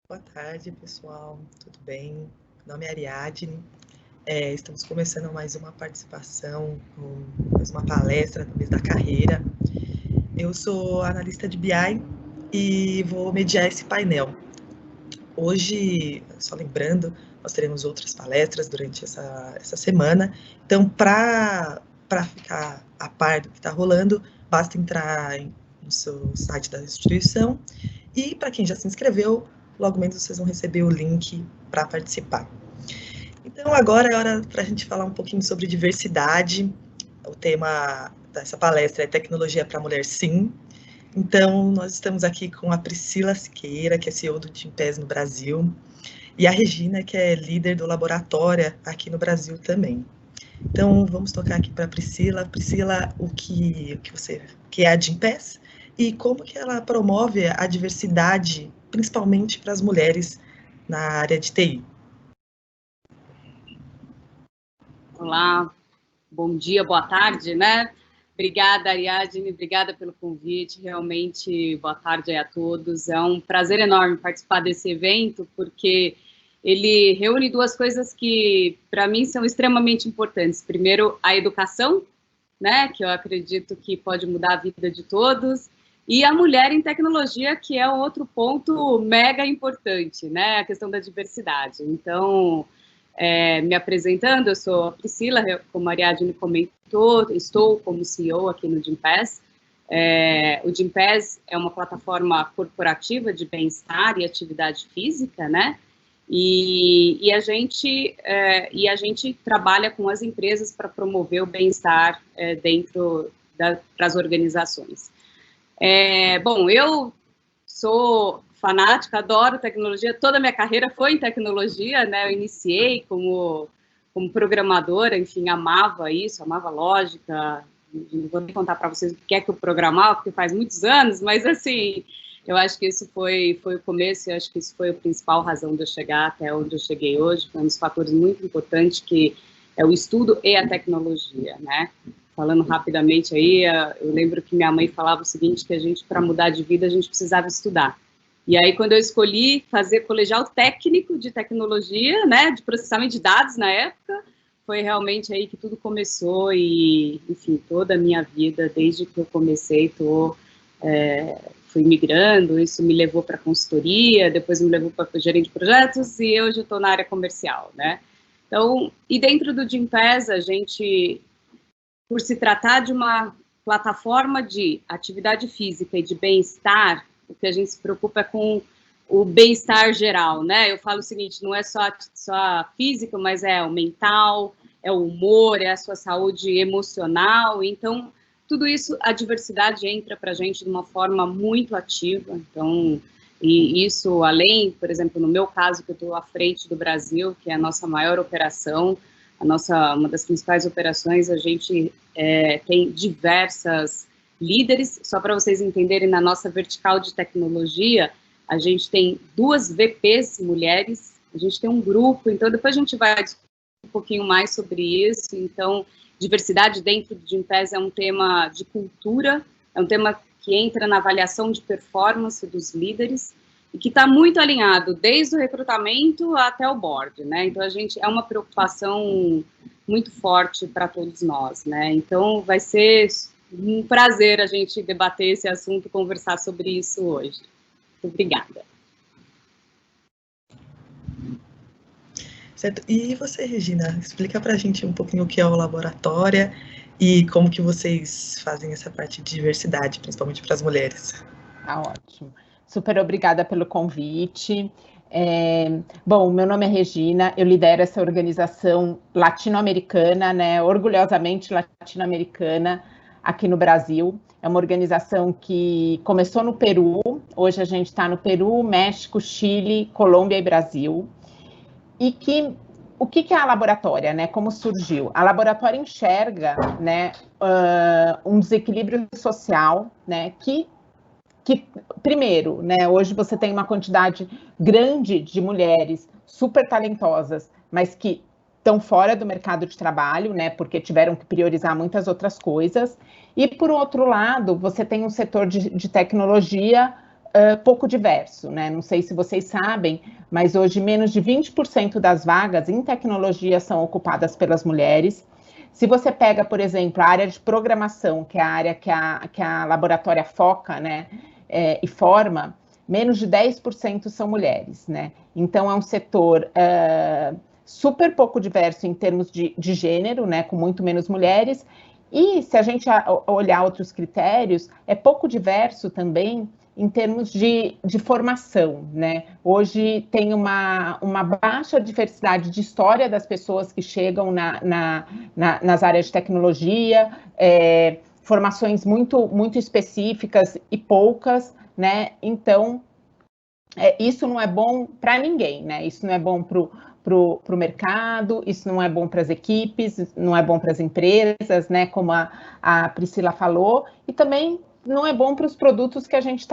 Boa tarde, pessoal. Tudo bem? Meu nome é Ariadne. Estamos começando mais uma participação, mais uma palestra no mês da carreira. Eu sou analista de BI e vou mediar esse painel. Hoje, só lembrando, nós teremos outras palestras durante essa semana. Então, para ficar a par do que está rolando, basta entrar no seu site da instituição e, para quem já se inscreveu, logo menos vocês vão receber o link para participar. Então, agora é hora para a gente falar um pouquinho sobre diversidade. O tema dessa palestra é Tecnologia para a Mulher Sim. Então, nós estamos aqui com a Priscila Siqueira, que é CEO do Gympass no Brasil, e a Regina, que é líder do laboratório aqui no Brasil também. Então, vamos tocar aqui para a Priscila. Priscila, o que é a Gympass e como que ela promove a diversidade, principalmente para as mulheres na área de TI. Olá, bom dia, boa tarde, né? Obrigada, Ariadne, obrigada pelo convite, realmente, boa tarde a todos. É um prazer enorme participar desse evento, porque ele reúne duas coisas que, para mim, são extremamente importantes. Primeiro, a educação, né, que eu acredito que pode mudar a vida de todos, e a mulher em tecnologia, que é outro ponto mega importante, né, a questão da diversidade. Então, me apresentando, eu sou a Priscila, como a Ariadne comentou, estou como CEO aqui no Gympass. O Gympass é uma plataforma corporativa de bem-estar e atividade física, né? E a gente trabalha com as empresas para promover o bem-estar dentro das organizações. Bom, eu sou fanática, adoro tecnologia, toda a minha carreira foi em tecnologia, né? Eu iniciei como programadora, enfim, amava isso, amava lógica. Não vou nem contar para vocês o que é que eu programava, porque faz muitos anos, mas assim, eu acho que isso foi o começo, eu acho que isso foi a principal razão de eu chegar até onde eu cheguei hoje, foi um dos fatores muito importantes, que é o estudo e a tecnologia, né? Falando rapidamente aí, eu lembro que minha mãe falava o seguinte, que a gente, para mudar de vida, a gente precisava estudar. E aí, quando eu escolhi fazer colegial técnico de tecnologia, né, de processamento de dados na época, foi realmente aí que tudo começou e, enfim, toda a minha vida, desde que eu comecei, fui migrando, isso me levou para consultoria, depois me levou para gerente de projetos e hoje eu estou na área comercial, né. Então, e dentro do Gympass, a gente, por se tratar de uma plataforma de atividade física e de bem-estar, o que a gente se preocupa é com o bem-estar geral, né? Eu falo o seguinte, não é só a física, mas é o mental, é o humor, é a sua saúde emocional. Então, tudo isso, a diversidade entra para a gente de uma forma muito ativa. Então, e isso além, por exemplo, no meu caso, que eu estou à frente do Brasil, que é a nossa maior operação, uma das principais operações, a gente tem diversas líderes, só para vocês entenderem, na nossa vertical de tecnologia, a gente tem 2 VPs mulheres, a gente tem um grupo, então depois a gente vai discutir um pouquinho mais sobre isso. Então, diversidade dentro do Gympass é um tema de cultura, é um tema que entra na avaliação de performance dos líderes, e que está muito alinhado desde o recrutamento até o board, né? Então, é uma preocupação muito forte para todos nós, né? Então, vai ser um prazer a gente debater esse assunto, conversar sobre isso hoje. Muito obrigada. Certo. E você, Regina, explica para a gente um pouquinho o que é o laboratório e como que vocês fazem essa parte de diversidade, principalmente para as mulheres. Tá ótimo. Super obrigada pelo convite. Bom, meu nome é Regina, eu lidero essa organização latino-americana, né, orgulhosamente latino-americana, aqui no Brasil. É uma organização que começou no Peru, hoje a gente está no Peru, México, Chile, Colômbia e Brasil. E o que é a Laboratória, né? Como surgiu? A Laboratória enxerga, né, um desequilíbrio social, né, que primeiro, né, hoje você tem uma quantidade grande de mulheres super talentosas, mas que estão fora do mercado de trabalho, né, porque tiveram que priorizar muitas outras coisas. E, por outro lado, você tem um setor de tecnologia pouco diverso, né? Não sei se vocês sabem, mas hoje menos de 20% das vagas em tecnologia são ocupadas pelas mulheres. Se você pega, por exemplo, a área de programação, que é a área que a laboratória foca, né, e forma, menos de 10% são mulheres, né? Então, é um setor super pouco diverso em termos de gênero, né, com muito menos mulheres. E se a gente olhar outros critérios, é pouco diverso também em termos de formação, né? Hoje tem uma baixa diversidade de história das pessoas que chegam nas áreas de tecnologia, formações muito específicas e poucas, né? Então, isso não é bom para ninguém, né? Isso não é bom para o mercado, isso não é bom para as equipes, não é bom para as empresas, né? Como a Priscila falou, e também não é bom para os produtos que a gente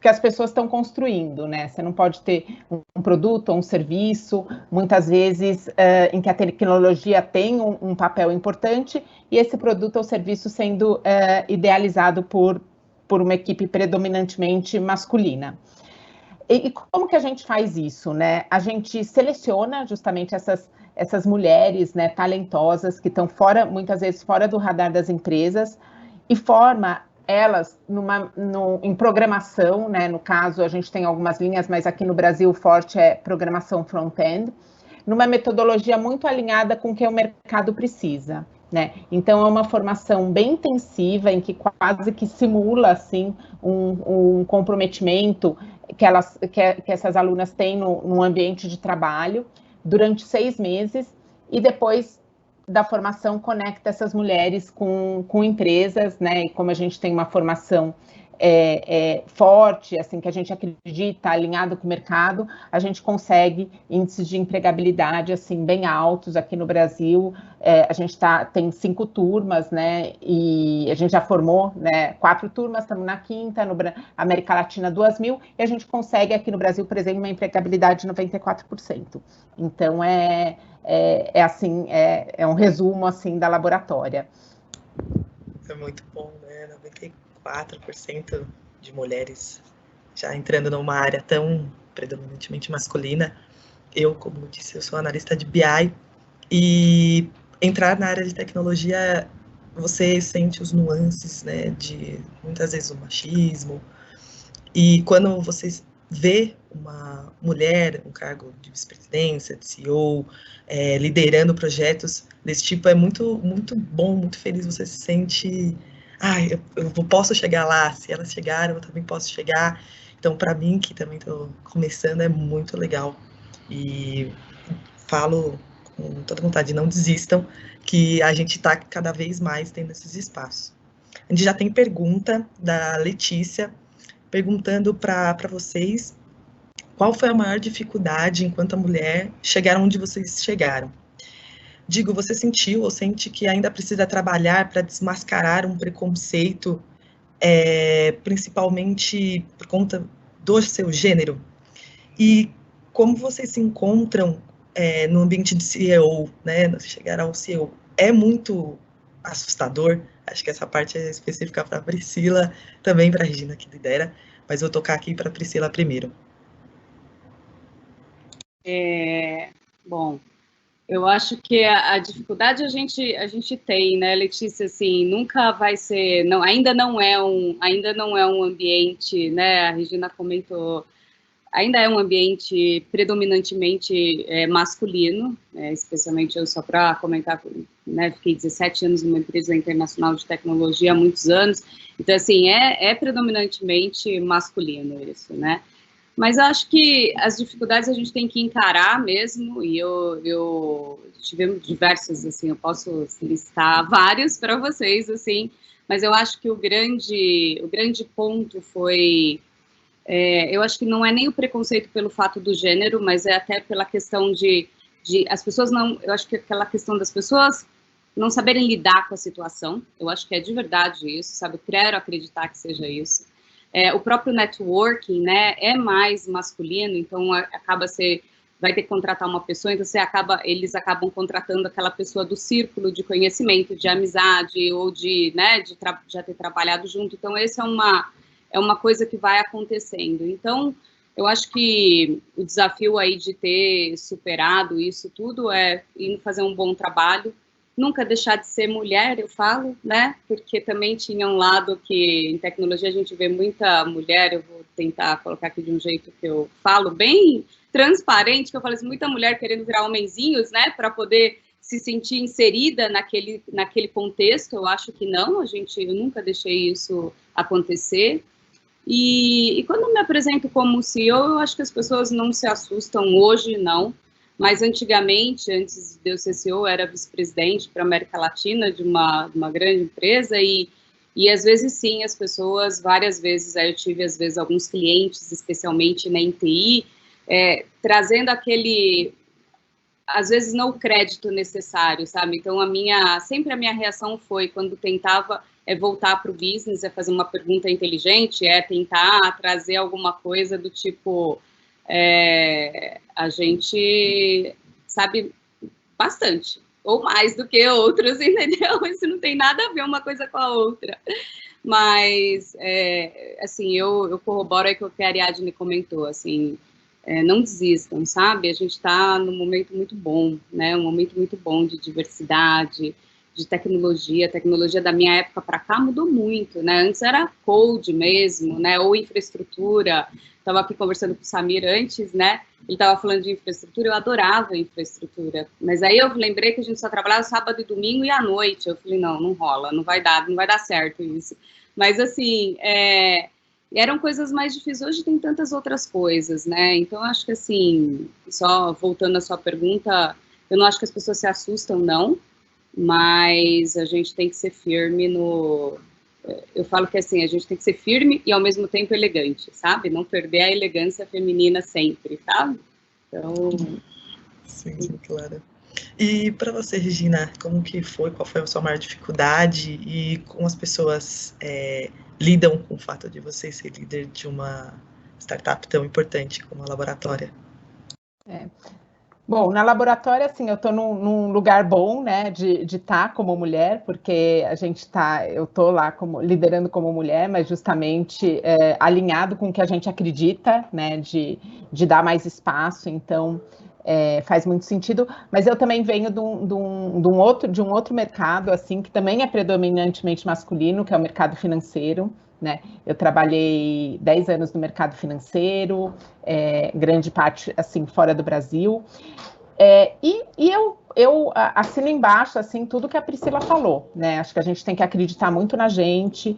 que as pessoas estão construindo, né? Você não pode ter um produto ou um serviço, muitas vezes, em que a tecnologia tem um papel importante, e esse produto ou serviço sendo idealizado por uma equipe predominantemente masculina. E como que a gente faz isso, né? A gente seleciona justamente essas mulheres, né, talentosas, que estão muitas vezes fora do radar das empresas, e forma elas em programação, né? No caso, a gente tem algumas linhas, mas aqui no Brasil o forte é programação front-end, numa metodologia muito alinhada com o que o mercado precisa, né? Então, é uma formação bem intensiva, em que quase que simula, assim, um comprometimento que essas alunas têm no ambiente de trabalho durante 6 meses, e depois da formação conecta essas mulheres com empresas, né? E como a gente tem uma formação forte, assim, que a gente acredita, alinhado com o mercado, a gente consegue índices de empregabilidade, assim, bem altos aqui no Brasil. A gente tem 5 turmas, né, e a gente já formou, né, 4 turmas, estamos na 5ª, América Latina 2.000, e a gente consegue aqui no Brasil, por exemplo, uma empregabilidade de 94%. Então, assim, é um resumo, assim, da laboratória. É muito bom, né? 94% de mulheres já entrando numa área tão predominantemente masculina. Eu, como disse, eu sou analista de BI, e entrar na área de tecnologia, você sente os nuances, né, de muitas vezes o machismo, e quando você vê uma mulher, um cargo de vice-presidência, de CEO, liderando projetos desse tipo, é muito, muito bom, muito feliz, você se sente, eu posso chegar lá, se elas chegaram, eu também posso chegar. Então, para mim, que também estou começando, é muito legal, e falo com toda vontade, não desistam, que a gente está cada vez mais tendo esses espaços. A gente já tem pergunta da Letícia, perguntando para vocês qual foi a maior dificuldade enquanto mulher chegar onde vocês chegaram. Digo, você sentiu ou sente que ainda precisa trabalhar para desmascarar um preconceito, principalmente por conta do seu gênero? E como vocês se encontram no ambiente de CEO, né? Chegar ao CEO é muito assustador. Acho que essa parte é específica para a Priscila, também para a Regina, que lidera, mas vou tocar aqui para a Priscila primeiro. Bom, eu acho que a dificuldade a gente tem, né, Letícia, assim, nunca vai ser, não, ainda não é um ambiente, né, a Regina comentou, ainda é um ambiente predominantemente masculino, especialmente eu, só para comentar, né, fiquei 17 anos numa empresa internacional de tecnologia há muitos anos, então, assim, é predominantemente masculino isso, né? Mas eu acho que as dificuldades a gente tem que encarar mesmo, e eu tivemos diversas, assim, eu posso listar vários para vocês, assim, mas eu acho que o grande ponto foi, eu acho que não é nem o preconceito pelo fato do gênero, mas é até pela questão de as pessoas não, eu acho que aquela questão das pessoas não saberem lidar com a situação, eu acho que é de verdade isso, sabe, eu quero acreditar que seja isso. O próprio networking, né, é mais masculino, então vai ter que contratar uma pessoa, então eles acabam contratando aquela pessoa do círculo de conhecimento, de amizade, ou de já ter trabalhado junto, então esse é é uma coisa que vai acontecendo. Então, eu acho que o desafio aí de ter superado isso tudo é ir fazer um bom trabalho, nunca deixar de ser mulher, eu falo, né? Porque também tinha um lado que em tecnologia a gente vê muita mulher, eu vou tentar colocar aqui de um jeito que eu falo bem transparente, que eu falo assim, muita mulher querendo virar homenzinhos, né? Para poder se sentir inserida naquele contexto. Eu acho que não, eu nunca deixei isso acontecer. E quando eu me apresento como CEO, eu acho que as pessoas não se assustam hoje, não. Mas antigamente, antes de eu ser CEO, eu era vice-presidente para a América Latina de uma grande empresa e às vezes sim, as pessoas, várias vezes, aí eu tive às vezes alguns clientes, especialmente na TI, trazendo aquele, às vezes não o crédito necessário, sabe? Então sempre a minha reação foi quando tentava voltar para o business, fazer uma pergunta inteligente, tentar trazer alguma coisa do tipo, a gente sabe bastante, ou mais do que outros, entendeu? Isso não tem nada a ver uma coisa com a outra. Mas, assim, eu corroboro aí com o que a Ariadne comentou, assim, não desistam, sabe? A gente está num momento muito bom, né? Um momento muito bom de diversidade, de tecnologia. A tecnologia da minha época para cá mudou muito, né? Antes era code mesmo, né? Ou infraestrutura. Estava aqui conversando com o Samir antes, né? Ele estava falando de infraestrutura, eu adorava infraestrutura. Mas aí eu lembrei que a gente só trabalhava sábado e domingo e à noite. Eu falei, não rola, não vai dar certo isso. Mas, assim, eram coisas mais difíceis. Hoje tem tantas outras coisas, né? Então, acho que, assim, só voltando à sua pergunta, eu não acho que as pessoas se assustam, não, mas a gente tem que ser firme eu falo que, assim, a gente tem que ser firme e, ao mesmo tempo, elegante, sabe? Não perder a elegância feminina sempre, sabe? Então... Sim, claro. E para você, Regina, como que foi? Qual foi a sua maior dificuldade? E como as pessoas lidam com o fato de você ser líder de uma startup tão importante como a Laboratória? Bom, na Laboratória, assim, eu estou num lugar bom, né, de estar como mulher, porque eu estou lá liderando como mulher, mas justamente alinhado com o que a gente acredita, né, de dar mais espaço, então faz muito sentido. Mas eu também venho de um outro mercado, assim, que também é predominantemente masculino, que é o mercado financeiro, né? Eu trabalhei 10 anos no mercado financeiro, grande parte, assim, fora do Brasil. E eu assino embaixo, assim, tudo que a Priscila falou, né? Acho que a gente tem que acreditar muito na gente,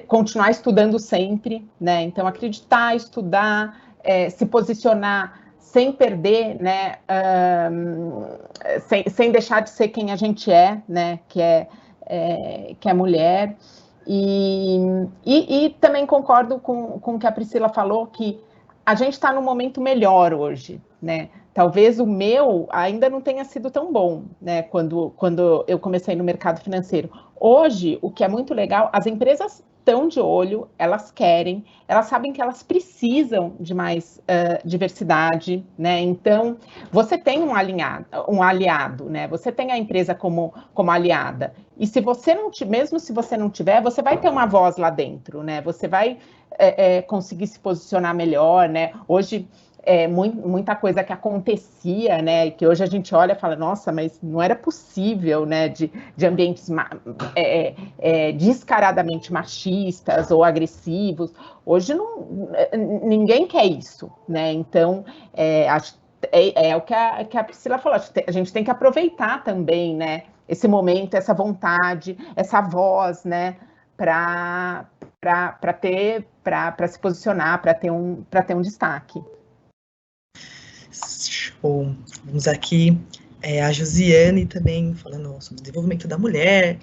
continuar estudando sempre, né? Então, acreditar, estudar, se posicionar sem perder, né? Sem deixar de ser quem a gente né? Que é mulher. E também concordo com o que a Priscila falou, que a gente está num momento melhor hoje, né? Talvez o meu ainda não tenha sido tão bom, né? Quando eu comecei no mercado financeiro. Hoje, o que é muito legal, as empresas estão de olho, elas querem, elas sabem que elas precisam de mais diversidade, né? Então, você tem um aliado, né? Você tem a empresa como aliada. E se você não mesmo se você não tiver, você vai ter uma voz lá dentro, né? Você vai conseguir se posicionar melhor, né? Hoje muita coisa que acontecia, né, que hoje a gente olha e fala, nossa, mas não era possível, né, de ambientes descaradamente machistas ou agressivos. Hoje ninguém quer isso, né, então acho o que a Priscila falou, a gente tem que aproveitar também, né, esse momento, essa vontade, essa voz, né, para se posicionar, para ter um destaque. Show. Vamos aqui a Josiane também falando sobre o desenvolvimento da mulher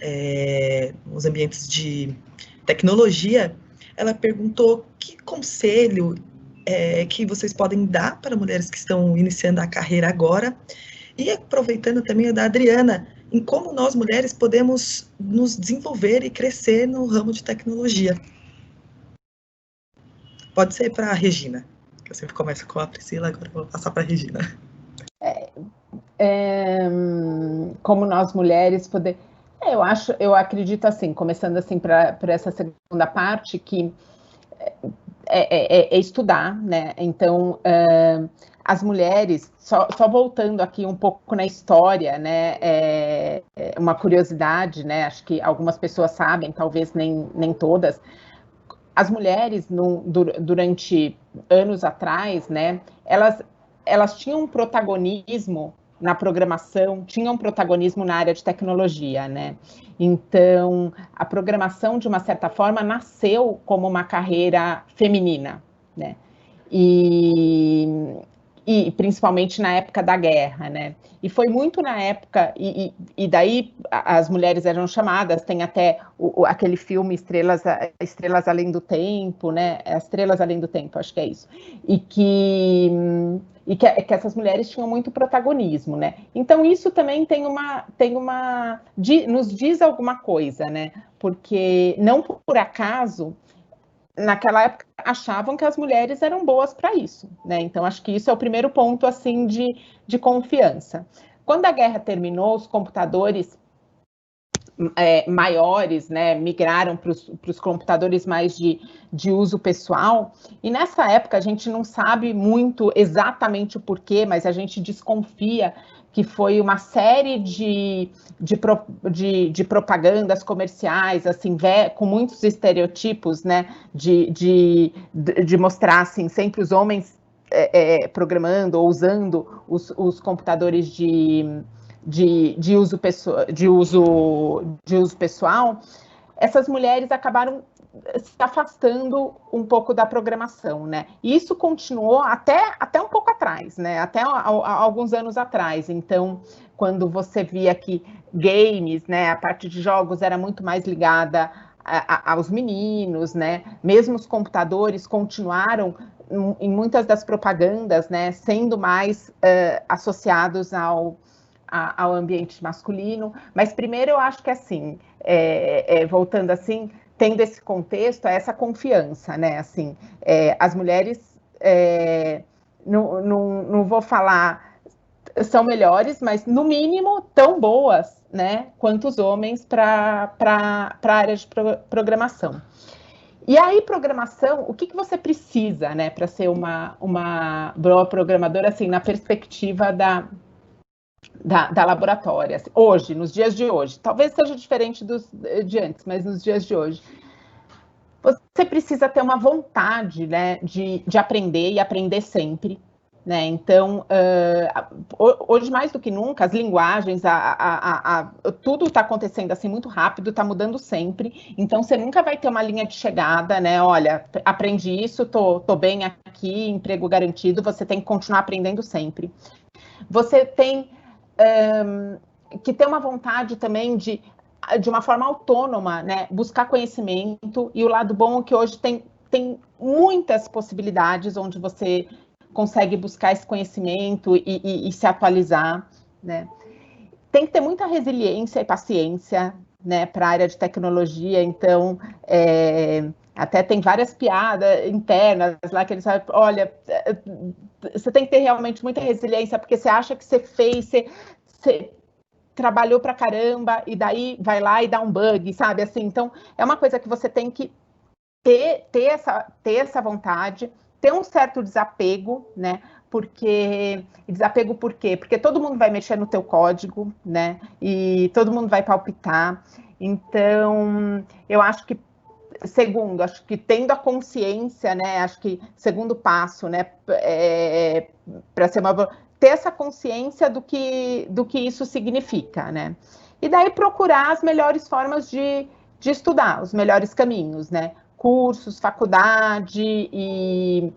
nos ambientes de tecnologia. Ela perguntou que conselho que vocês podem dar para mulheres que estão iniciando a carreira agora, e aproveitando também a da Adriana, em como nós mulheres podemos nos desenvolver e crescer no ramo de tecnologia. Pode ser para a Regina. Eu sempre começo com a Priscila, agora eu vou passar para a Regina. Como nós mulheres Eu acredito assim, começando assim para essa segunda parte, que é estudar, né? Então, as mulheres, só voltando aqui um pouco na história, né? Uma curiosidade, né? Acho que algumas pessoas sabem, talvez nem todas. As mulheres, durante anos atrás, né? Elas tinham um protagonismo na programação, tinham um protagonismo na área de tecnologia, né? Então, a programação, de uma certa forma, nasceu como uma carreira feminina, né? E principalmente na época da guerra, né? E foi muito na época, e daí as mulheres eram chamadas, tem até aquele filme Estrelas Além do Tempo, né? Estrelas Além do Tempo, acho que é isso. E que essas mulheres tinham muito protagonismo, né? Então isso também nos diz alguma coisa, né? Porque não por acaso naquela época achavam que as mulheres eram boas para isso, né? Então acho que isso é o primeiro ponto assim de confiança. Quando a guerra terminou, os computadores maiores, né, migraram para os computadores mais de uso pessoal, e nessa época a gente não sabe muito exatamente o porquê, mas a gente desconfia que foi uma série de propagandas comerciais, assim, com muitos estereotipos, né, de mostrar, assim, sempre os homens programando ou usando os computadores de uso pessoal, essas mulheres acabaram se afastando um pouco da programação, né? E isso continuou até um pouco atrás, né? Até alguns anos atrás. Então, quando você via que games, né, a parte de jogos era muito mais ligada aos meninos, né? Mesmo os computadores continuaram em muitas das propagandas, né, sendo mais associados ao ambiente masculino, mas primeiro eu acho que assim, voltando assim, tendo esse contexto, essa confiança, né, assim, as mulheres, não vou falar são melhores, mas no mínimo tão boas, né, quanto os homens para a área de programação. E aí, programação, o que você precisa, né, para ser uma boa programadora, assim, na perspectiva da laboratória, assim, hoje, nos dias de hoje, talvez seja diferente de antes, mas nos dias de hoje, você precisa ter uma vontade, né, de aprender e aprender sempre, né? Então, hoje mais do que nunca, as linguagens, tudo está acontecendo assim muito rápido, está mudando sempre, então você nunca vai ter uma linha de chegada, né? Olha, aprendi isso, tô bem aqui, emprego garantido, você tem que continuar aprendendo sempre. Você tem que ter uma vontade também de uma forma autônoma, né, buscar conhecimento, e o lado bom é que hoje tem muitas possibilidades onde você consegue buscar esse conhecimento e se atualizar, né. Tem que ter muita resiliência e paciência, né, para a área de tecnologia, então, até tem várias piadas internas lá que eles falam, olha, você tem que ter realmente muita resiliência, porque você acha que você fez, você trabalhou pra caramba, e daí vai lá e dá um bug, sabe? Assim, então, é uma coisa que você tem que ter essa vontade, ter um certo desapego, né? Desapego por quê? Porque todo mundo vai mexer no teu código, né? E todo mundo vai palpitar. Então, eu acho que segundo, acho que tendo a consciência, né? Acho que segundo passo, né? Para ser ter essa consciência do que isso significa, né? E daí procurar as melhores formas de estudar, os melhores caminhos, né? Cursos, faculdade e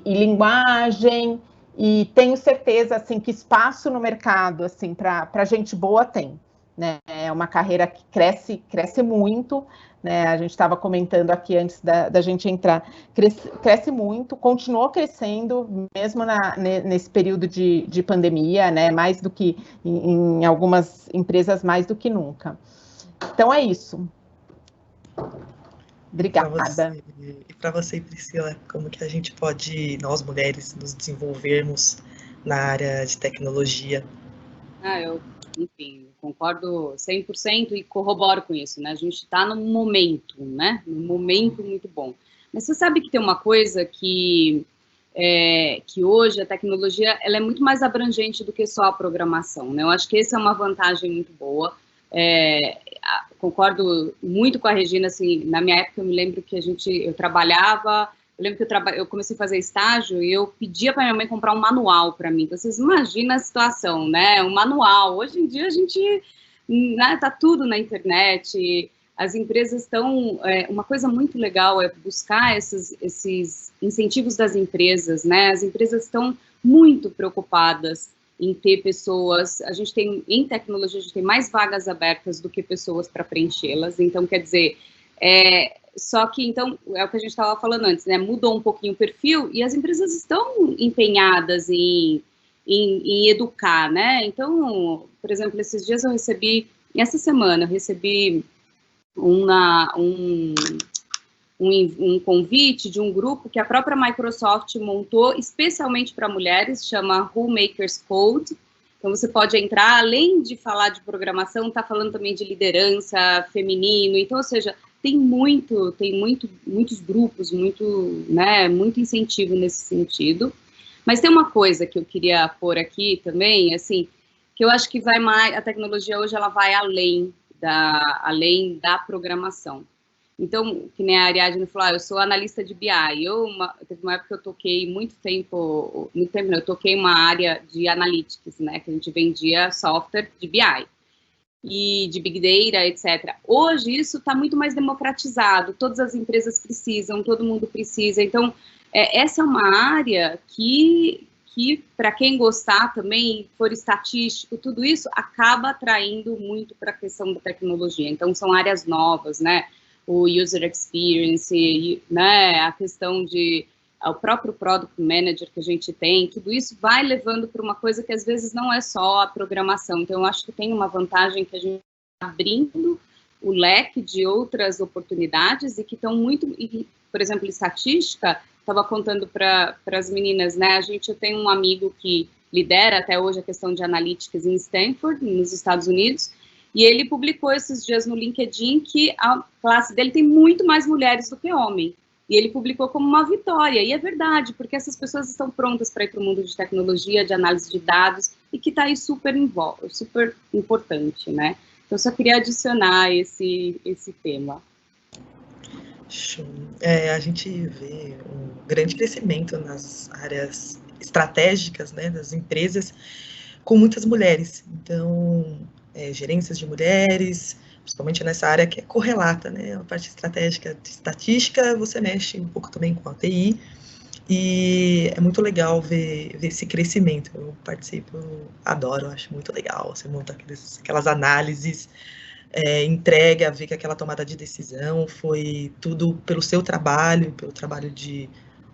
linguagem, e tenho certeza, assim, que espaço no mercado, assim, para gente boa tem, né? É uma carreira que cresce muito, né? A gente estava comentando aqui antes da gente entrar, cresce muito, continuou crescendo, mesmo nesse período de pandemia, né? Mais do que em algumas empresas, mais do que nunca. Então é isso. Obrigada. E para você, Priscila, como que a gente pode, nós mulheres, nos desenvolvermos na área de tecnologia? Eu enfim, concordo 100% e corroboro com isso, né? A gente está num momento, né? Num momento muito bom. Mas você sabe que tem uma coisa que hoje a tecnologia ela é muito mais abrangente do que só a programação, né? Eu acho que essa é uma vantagem muito boa. Concordo muito com a Regina, assim, na minha época eu me lembro que eu trabalhava, eu lembro que eu comecei a fazer estágio e eu pedia para minha mãe comprar um manual para mim. Então, vocês imaginam a situação, né? Um manual. Hoje em dia a gente, né, tá tudo na internet. As empresas estão... uma coisa muito legal é buscar esses incentivos das empresas, né? As empresas estão muito preocupadas em ter pessoas... A gente tem, em tecnologia, a gente tem mais vagas abertas do que pessoas para preenchê-las. Então, quer dizer... Só que, então, é o que a gente estava falando antes, né? Mudou um pouquinho o perfil e as empresas estão empenhadas em educar, né? Então, por exemplo, essa semana eu recebi um convite de um grupo que a própria Microsoft montou especialmente para mulheres, chama Who Makers Code. Então, você pode entrar, além de falar de programação, está falando também de liderança feminino. Então, ou seja, tem muitos grupos, muito incentivo nesse sentido. Mas tem uma coisa que eu queria pôr aqui também, assim, que eu acho que vai mais, a tecnologia hoje ela vai além da programação. Então, que nem a Ariadne falou, eu sou analista de BI. Teve uma época que eu toquei eu toquei uma área de analytics, né, que a gente vendia software de BI e de Big Data, etc. Hoje, isso está muito mais democratizado, todas as empresas precisam, todo mundo precisa. Então, essa é uma área que para quem gostar também, for estatístico, tudo isso acaba atraindo muito para a questão da tecnologia. Então, são áreas novas, né? O user experience, né? A questão o próprio product manager que a gente tem, tudo isso vai levando para uma coisa que às vezes não é só a programação. Então, eu acho que tem uma vantagem que a gente está abrindo o leque de outras oportunidades e que estão muito, por exemplo, estatística, estava contando para as meninas, né? Eu tenho um amigo que lidera até hoje a questão de analytics em Stanford, nos Estados Unidos, e ele publicou esses dias no LinkedIn que a classe dele tem muito mais mulheres do que homem. E ele publicou como uma vitória, e é verdade, porque essas pessoas estão prontas para ir para o mundo de tecnologia, de análise de dados, e que está aí super importante, né? Então, eu só queria adicionar esse tema. Show. A gente vê um grande crescimento nas áreas estratégicas, né, das empresas, com muitas mulheres. Então, gerências de mulheres, principalmente nessa área que é correlata, né, a parte estratégica de estatística, você mexe um pouco também com a TI, e é muito legal ver esse crescimento. Eu participo, adoro, acho muito legal, você monta aquelas análises, entrega, ver que aquela tomada de decisão foi tudo pelo seu trabalho, pelo trabalho de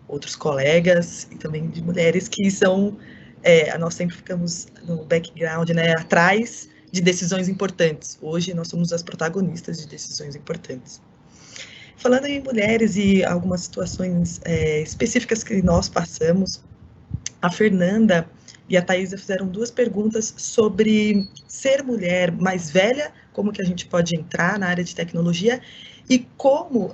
outros colegas e também de mulheres que são, nós sempre ficamos no background, né, atrás de decisões importantes. Hoje nós somos as protagonistas de decisões importantes. Falando em mulheres e algumas situações específicas que nós passamos, a Fernanda e a Thaisa fizeram 2 perguntas sobre ser mulher mais velha, como que a gente pode entrar na área de tecnologia, e como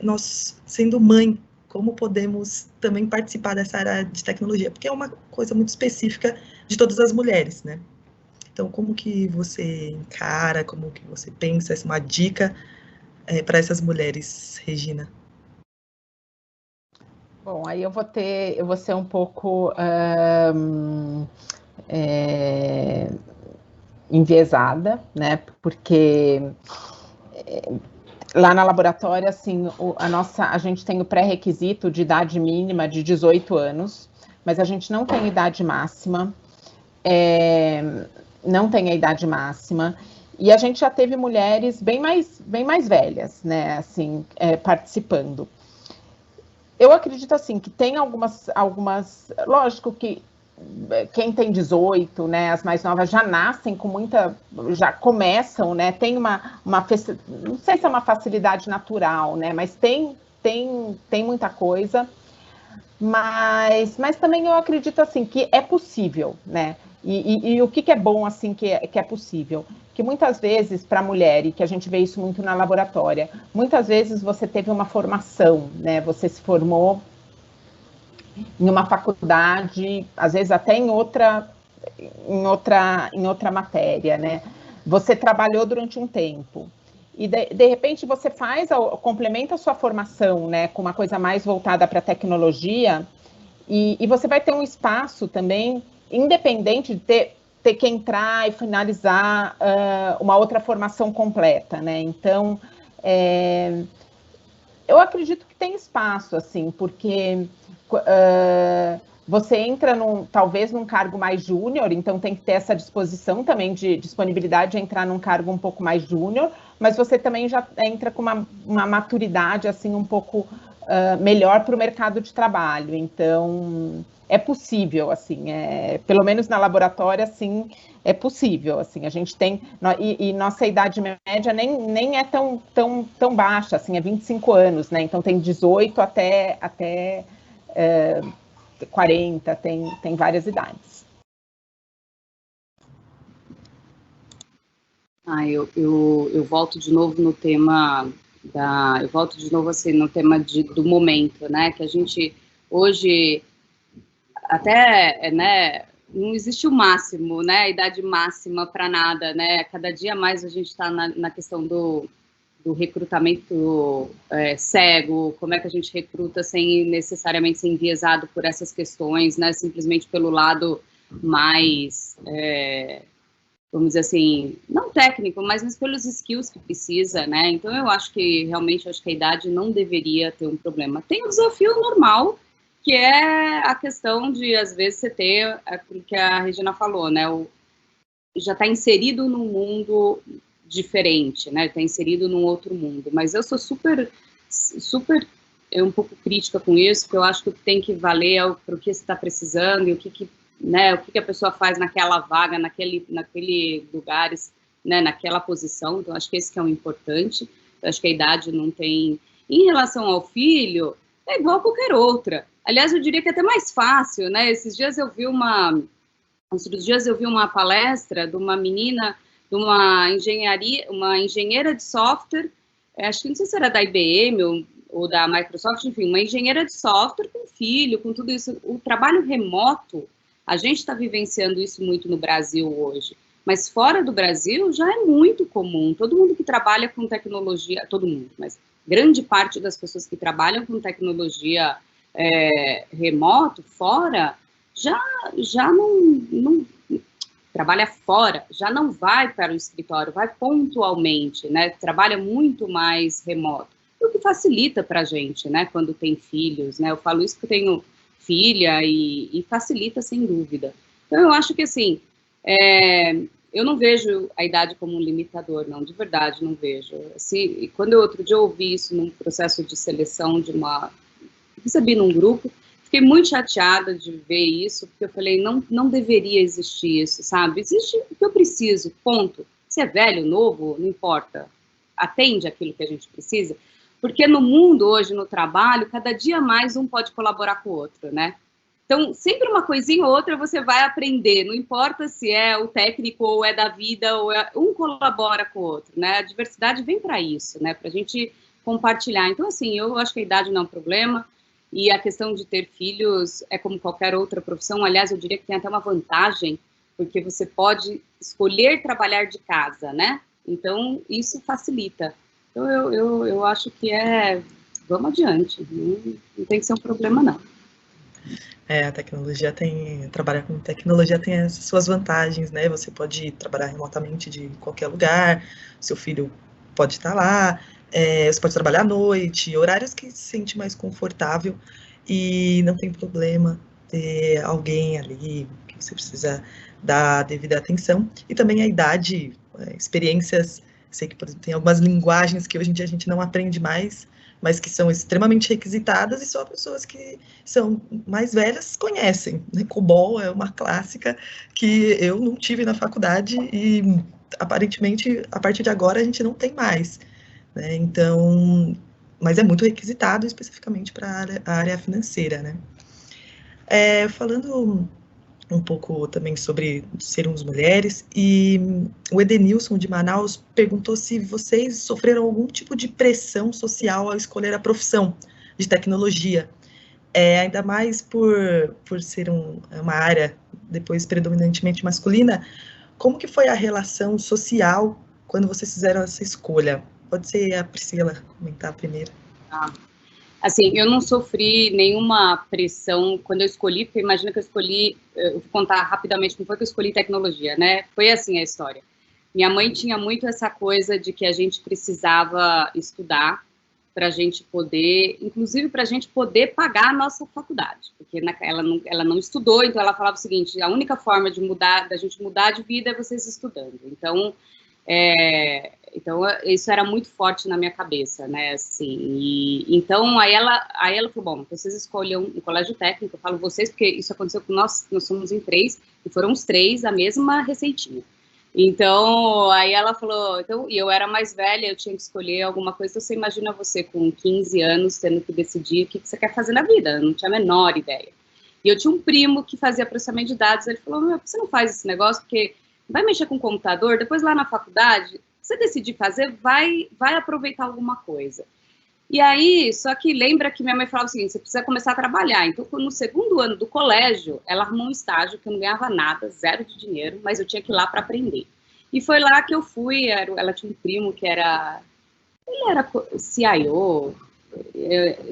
nós, sendo mãe, como podemos também participar dessa área de tecnologia, porque é uma coisa muito específica de todas as mulheres, né? Então, como que você encara, como que você pensa, essa é uma dica para essas mulheres, Regina? Bom, aí eu vou ser um pouco enviesada, né? Porque lá na laboratório, assim, a gente tem o pré-requisito de idade mínima de 18 anos, mas a gente não tem idade máxima, não tem a idade máxima, e a gente já teve mulheres bem mais velhas, né, assim, participando. Eu acredito, assim, que tem algumas, lógico que quem tem 18, né, as mais novas já nascem com já começam, né, tem não sei se é uma facilidade natural, né, mas tem muita coisa, mas também eu acredito, assim, que é possível, né, E o que é bom, assim, que é possível? Que muitas vezes, para a mulher, e que a gente vê isso muito na laboratória, muitas vezes você teve uma formação, né? Você se formou em uma faculdade, às vezes até em outra matéria, né? Você trabalhou durante um tempo. E, de repente, você complementa a sua formação, né, com uma coisa mais voltada para a tecnologia, e você vai ter um espaço também, independente de ter que entrar e finalizar uma outra formação completa, né? Então, eu acredito que tem espaço, assim, porque você entra talvez num cargo mais júnior, então tem que ter essa disposição também de disponibilidade de entrar num cargo um pouco mais júnior, mas você também já entra com uma maturidade assim um pouco melhor para o mercado de trabalho. Então é possível, assim, pelo menos na laboratória, assim, é possível, assim, a gente tem, e nossa idade média nem é tão baixa, assim, é 25 anos, né, então tem 18 até 40, tem várias idades. Eu volto de novo no tema eu volto de novo assim no tema do momento, né? Que a gente hoje até, né? Não existe o máximo, né? A idade máxima para nada, né? Cada dia mais a gente está na questão do recrutamento cego, como é que a gente recruta sem necessariamente ser enviesado por essas questões, né? Simplesmente pelo lado mais vamos dizer assim, não técnico, mas pelos skills que precisa, né? Então, eu acho que, realmente, a idade não deveria ter um problema. Tem o desafio normal, que é a questão de, às vezes, você ter aquilo que a Regina falou, né? Já está inserido num mundo diferente, né? Está inserido num outro mundo. Mas eu sou super um pouco crítica com isso, porque eu acho que o que tem que valer para o que você está precisando e o que a pessoa faz naquela vaga, naquele lugares, né, naquela posição. Então, acho que esse que é o importante. Eu acho que a idade não tem... Em relação ao filho, é igual a qualquer outra. Aliás, eu diria que é até mais fácil, né? Esses dias eu vi uma palestra de uma menina, de uma engenheira de software, acho que não sei se era da IBM ou da Microsoft, enfim, uma engenheira de software com filho, com tudo isso. O trabalho remoto, a gente está vivenciando isso muito no Brasil hoje, mas fora do Brasil já é muito comum. Todo mundo que trabalha com tecnologia, todo mundo, mas grande parte das pessoas que trabalham com tecnologia remoto, fora, já não trabalha fora, já não vai para o escritório, vai pontualmente, né? Trabalha muito mais remoto, o que facilita para a gente, né? Quando tem filhos, né? Eu falo isso porque eu tenho filha e facilita sem dúvida. Então eu acho que assim, eu não vejo a idade como um limitador, não, de verdade não vejo. Assim, quando outro dia eu ouvi isso num processo de seleção recebi num grupo, fiquei muito chateada de ver isso, porque eu falei, não deveria existir isso, sabe? Existe o que eu preciso, ponto. Se é velho, novo, não importa. Atende aquilo que a gente precisa. Porque no mundo hoje, no trabalho, cada dia mais um pode colaborar com o outro, né? Então, sempre uma coisinha ou outra você vai aprender, não importa se é o técnico ou é da vida, um colabora com o outro, né? A diversidade vem para isso, né? Para a gente compartilhar. Então, assim, eu acho que a idade não é um problema. E a questão de ter filhos é como qualquer outra profissão. Aliás, eu diria que tem até uma vantagem, porque você pode escolher trabalhar de casa, né? Então, isso facilita. Então, eu acho que vamos adiante. Não tem que ser um problema, não. A tecnologia trabalhar com tecnologia tem as suas vantagens, né? Você pode trabalhar remotamente de qualquer lugar, seu filho pode estar lá, você pode trabalhar à noite, horários que se sente mais confortável e não tem problema ter alguém ali que você precisa dar a devida atenção. E também a idade, experiências, sei que, por exemplo, tem algumas linguagens que hoje em dia a gente não aprende mais, mas que são extremamente requisitadas e só pessoas que são mais velhas conhecem, né? COBOL é uma clássica que eu não tive na faculdade e, aparentemente, a partir de agora a gente não tem mais, né? Então, mas é muito requisitado especificamente para a área financeira, né? Falando um pouco também sobre sermos mulheres, e o Edenilson de Manaus perguntou se vocês sofreram algum tipo de pressão social ao escolher a profissão de tecnologia, ainda mais por ser uma área depois predominantemente masculina. Como que foi a relação social quando vocês fizeram essa escolha? Pode ser a Priscila comentar primeiro. Assim, eu não sofri nenhuma pressão quando eu escolhi, porque imagina que eu escolhi, eu vou contar rapidamente como foi que eu escolhi tecnologia, né? Foi assim a história. Minha mãe tinha muito essa coisa de que a gente precisava estudar para a gente poder, inclusive para a gente poder pagar a nossa faculdade, porque ela não estudou, então ela falava o seguinte: a única forma de da gente mudar de vida é vocês estudando. Então, isso era muito forte na minha cabeça, né, assim, então aí ela falou, bom, vocês escolham um colégio técnico. Eu falo vocês porque isso aconteceu com nós somos em 3, e foram os 3 a mesma receitinha. Então, aí ela falou, então, e eu era mais velha, eu tinha que escolher alguma coisa. Então, você imagina você com 15 anos tendo que decidir o que você quer fazer na vida, eu não tinha a menor ideia. E eu tinha um primo que fazia processamento de dados, ele falou, meu, por que você não faz esse negócio? Porque vai mexer com o computador, depois lá na faculdade, você decidir fazer, vai aproveitar alguma coisa. E aí, só que lembra que minha mãe falava o seguinte, você precisa começar a trabalhar. Então, no segundo ano do colégio, ela arrumou um estágio que eu não ganhava nada, 0 de dinheiro, mas eu tinha que ir lá para aprender. E foi lá que eu fui, ela tinha um primo que ele era CIO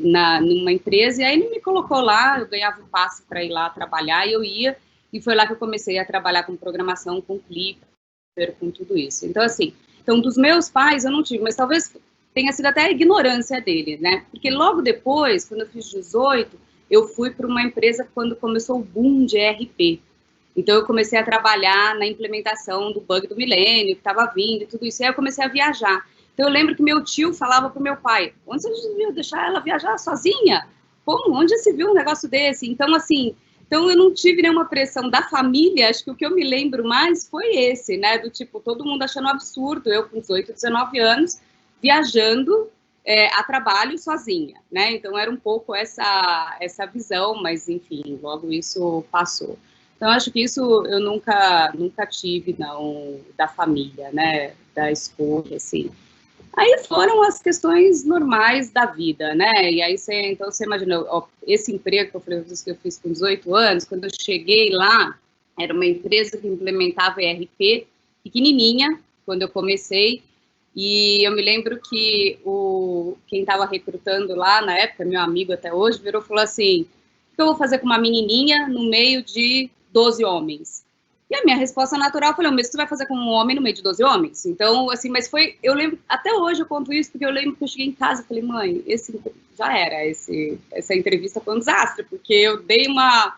numa empresa, e aí ele me colocou lá, eu ganhava um passe para ir lá trabalhar, e eu ia, e foi lá que eu comecei a trabalhar com programação, com Clipper, com tudo isso. Então, assim, dos meus pais eu não tive, mas talvez tenha sido até a ignorância dele, né? Porque logo depois, quando eu fiz 18, eu fui para uma empresa quando começou o boom de ERP. Então, eu comecei a trabalhar na implementação do bug do milênio, que estava vindo e tudo isso. E aí eu comecei a viajar. Então, eu lembro que meu tio falava para o meu pai, onde você devia deixar ela viajar sozinha? Como? Onde se viu um negócio desse? Então, assim, eu não tive nenhuma pressão da família. Acho que o que eu me lembro mais foi esse, né? Do tipo, todo mundo achando um absurdo, eu com 18, 19 anos, viajando a trabalho sozinha, né? Então, era um pouco essa visão, mas, enfim, logo isso passou. Então, acho que isso eu nunca tive, não, da família, né? Da escolha, assim. Aí foram as questões normais da vida, né? E aí você imagina, ó, esse emprego que eu falei que eu fiz com 18 anos, quando eu cheguei lá, era uma empresa que implementava ERP, pequenininha, quando eu comecei, e eu me lembro que quem estava recrutando lá, na época, meu amigo até hoje, virou e falou assim, o que eu vou fazer com uma menininha no meio de 12 homens? E a minha resposta natural, eu falei, mas você vai fazer com um homem no meio de 12 homens? Então, assim, mas foi, eu lembro, até hoje eu conto isso, porque eu lembro que eu cheguei em casa e falei, mãe, essa entrevista foi um desastre, porque eu dei uma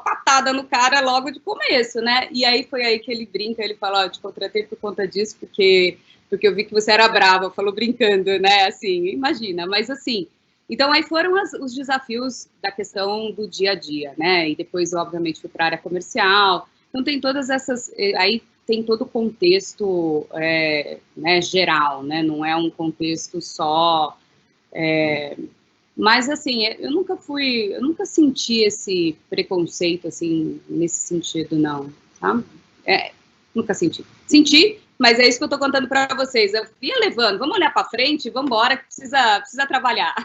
patada no cara logo de começo, né? E aí foi aí que ele brinca, ele fala, eu te contratei por conta disso, porque eu vi que você era brava, falou brincando, né? Assim, imagina, mas assim, então aí foram os desafios da questão do dia a dia, né? E depois, obviamente, fui para a área comercial. Então, tem todas essas... Aí tem todo o contexto né, geral, né? Não é um contexto só... mas, assim, eu nunca senti esse preconceito, assim, nesse sentido, não, tá? Nunca senti. Senti, mas é isso que eu tô contando para vocês. Eu ia levando, vamos olhar para frente, vamos embora, que precisa trabalhar.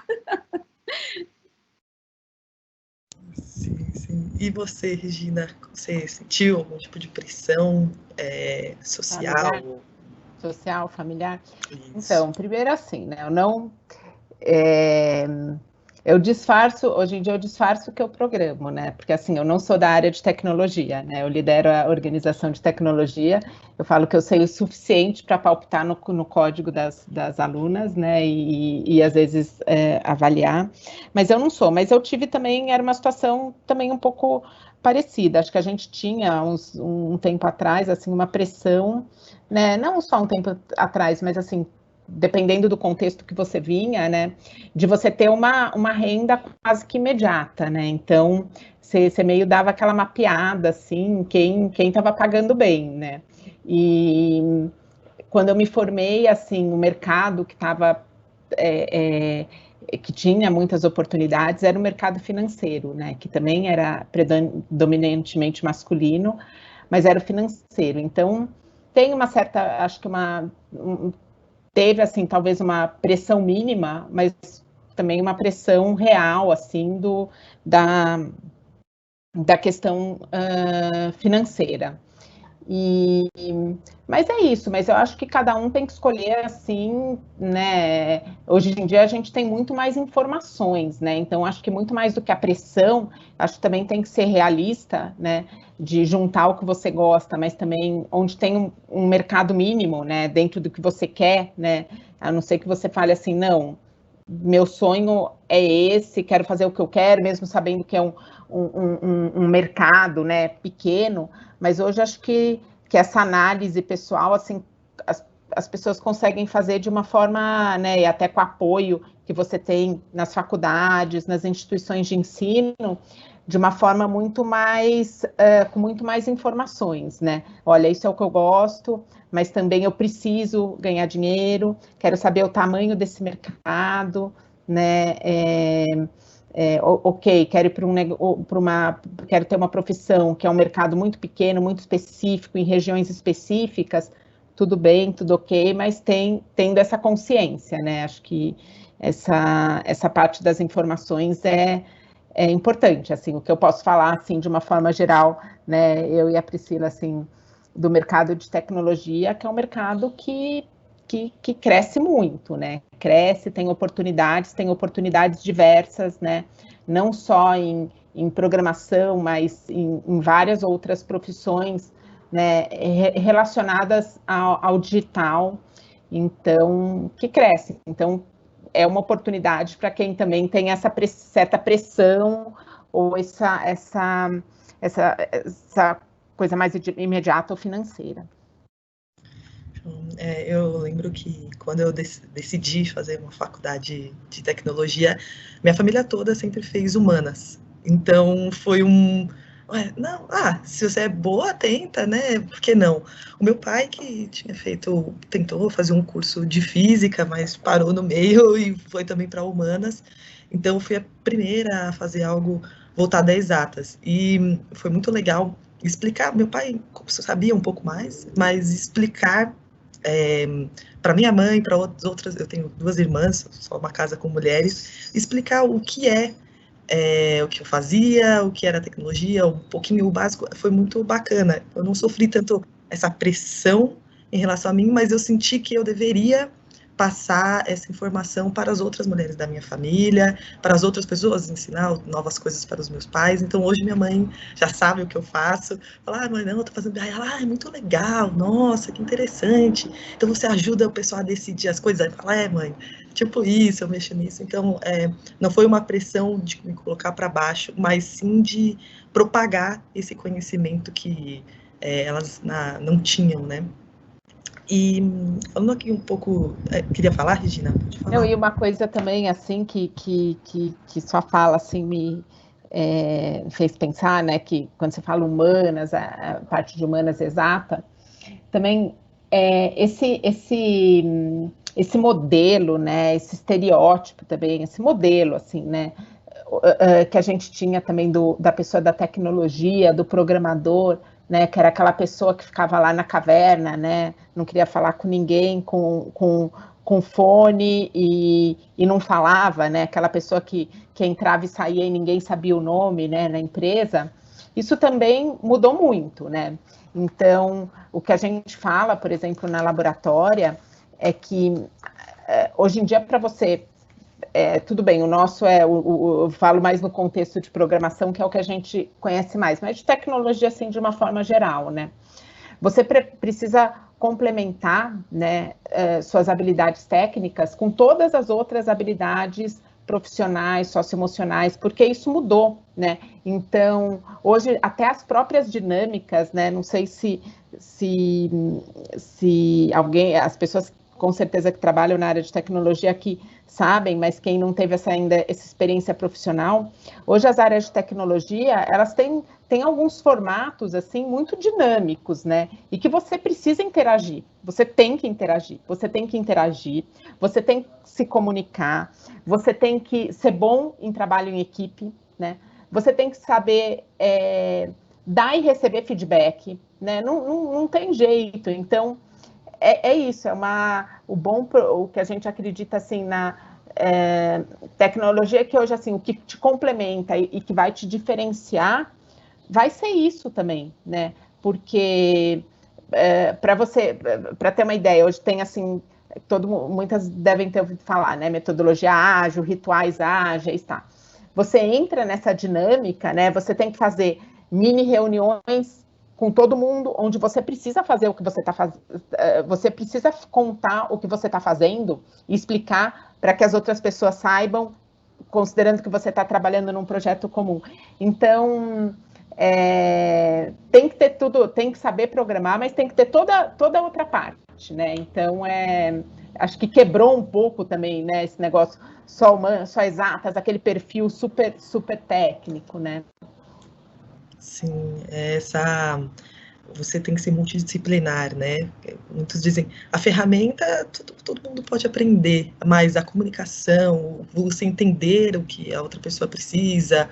Sim. E você, Regina, você sentiu algum tipo de pressão social? Social, familiar? Isso. Então, primeiro assim, né? Eu disfarço, hoje em dia eu disfarço que eu programo, né? Porque assim, eu não sou da área de tecnologia, né? Eu lidero a organização de tecnologia, eu falo que eu sei o suficiente para palpitar no código das alunas, né? E às vezes avaliar, mas eu não sou. Mas eu tive também, era uma situação também um pouco parecida. Acho que a gente tinha um tempo atrás, assim, uma pressão, né? Não só um tempo atrás, mas assim, dependendo do contexto que você vinha, né, de você ter uma renda quase que imediata, né, então você meio dava aquela mapeada, assim, quem estava pagando bem, né, e quando eu me formei, assim, o mercado que estava que tinha muitas oportunidades era o mercado financeiro, né, que também era predominantemente masculino, mas era o financeiro. Então, tem uma certa, acho que teve, assim, talvez uma pressão mínima, mas também uma pressão real, assim, da questão financeira. Mas é isso, mas eu acho que cada um tem que escolher assim, né? Hoje em dia a gente tem muito mais informações, né? Então acho que muito mais do que a pressão, acho que também tem que ser realista, né? De juntar o que você gosta, mas também onde tem um mercado mínimo, né? Dentro do que você quer, né? A não ser que você fale assim, não, meu sonho é esse, quero fazer o que eu quero, mesmo sabendo que é um mercado, né, pequeno, mas hoje acho que essa análise pessoal, assim, as pessoas conseguem fazer de uma forma, né, e até com apoio que você tem nas faculdades, nas instituições de ensino, de uma forma muito mais, com muito mais informações, né? Olha, isso é o que eu gosto, mas também eu preciso ganhar dinheiro, quero saber o tamanho desse mercado, né? Ok, quero ir quero ter uma profissão que é um mercado muito pequeno, muito específico, em regiões específicas, tudo bem, tudo ok, mas tendo essa consciência, né? Acho que essa parte das informações é importante, assim, o que eu posso falar, assim, de uma forma geral, né, eu e a Priscila, assim, do mercado de tecnologia, que é um mercado que cresce muito, né, cresce, tem oportunidades diversas, né, não só em programação, mas em várias outras profissões, né, relacionadas ao digital, então, que cresce, então, é uma oportunidade para quem também tem essa certa pressão ou essa coisa mais imediata ou financeira. Eu lembro que quando eu decidi fazer uma faculdade de tecnologia, minha família toda sempre fez humanas. Então foi não, se você é boa, tenta, né? Por que não? O meu pai que tentou fazer um curso de física, mas parou no meio e foi também para humanas. Então fui a primeira a fazer algo voltado a exatas. E foi muito legal explicar. Meu pai sabia um pouco mais, mas explicar para minha mãe, para outras, eu tenho 2 irmãs, só uma casa com mulheres, explicar o que o que eu fazia, o que era tecnologia, um pouquinho o básico, foi muito bacana. Eu não sofri tanto essa pressão em relação a mim, mas eu senti que eu deveria passar essa informação para as outras mulheres da minha família, para as outras pessoas, ensinar novas coisas para os meus pais. Então, hoje minha mãe já sabe o que eu faço. Fala, mãe, não, eu tô fazendo... Ela, é muito legal, nossa, que interessante. Então, você ajuda o pessoal a decidir as coisas. Aí fala, mãe, tipo isso, eu mexo nisso. Então, não foi uma pressão de me colocar para baixo, mas sim de propagar esse conhecimento que elas não tinham, né? E falando aqui um pouco, queria falar, Regina? Pode falar. Não, e uma coisa também, assim, que sua fala, assim, me fez pensar, né, que quando você fala humanas, a parte de humanas exata, também esse modelo, né, esse estereótipo também, esse modelo, assim, né, que a gente tinha também da pessoa da tecnologia, do programador, né, que era aquela pessoa que ficava lá na caverna, né, não queria falar com ninguém, com fone e não falava, né, aquela pessoa que entrava e saía e ninguém sabia o nome, né, na empresa. Isso também mudou muito, né? Então, o que a gente fala, por exemplo, na laboratória, é que hoje em dia, para você... tudo bem, o nosso eu falo mais no contexto de programação, que é o que a gente conhece mais, mas de tecnologia, assim, de uma forma geral, né? Você precisa complementar, né, suas habilidades técnicas com todas as outras habilidades profissionais, socioemocionais, porque isso mudou, né? Então, hoje, até as próprias dinâmicas, né? Não sei se as pessoas com certeza que trabalham na área de tecnologia aqui sabem, mas quem não teve essa experiência profissional, hoje as áreas de tecnologia, elas têm alguns formatos, assim, muito dinâmicos, né? E que você precisa interagir, você tem que interagir, você tem que se comunicar, você tem que ser bom em trabalho em equipe, né? Você tem que saber dar e receber feedback, né? Não tem jeito, então... É isso, o que a gente acredita assim na tecnologia que hoje assim, o que te complementa e que vai te diferenciar, vai ser isso também, né? Porque para ter uma ideia, hoje tem assim, muitas devem ter ouvido falar, né? Metodologia ágil, rituais ágeis, tá? Você entra nessa dinâmica, né? Você tem que fazer mini reuniões com todo mundo, onde você precisa fazer o que você está fazendo, você precisa contar o que você está fazendo e explicar para que as outras pessoas saibam, considerando que você está trabalhando num projeto comum. Então, tem que ter tudo, tem que saber programar, mas tem que ter toda a outra parte, né? Então, acho que quebrou um pouco também, né, esse negócio só exatas, aquele perfil super técnico, né? Sim, você tem que ser multidisciplinar, né? Muitos dizem, a ferramenta todo mundo pode aprender, mas a comunicação, você entender o que a outra pessoa precisa,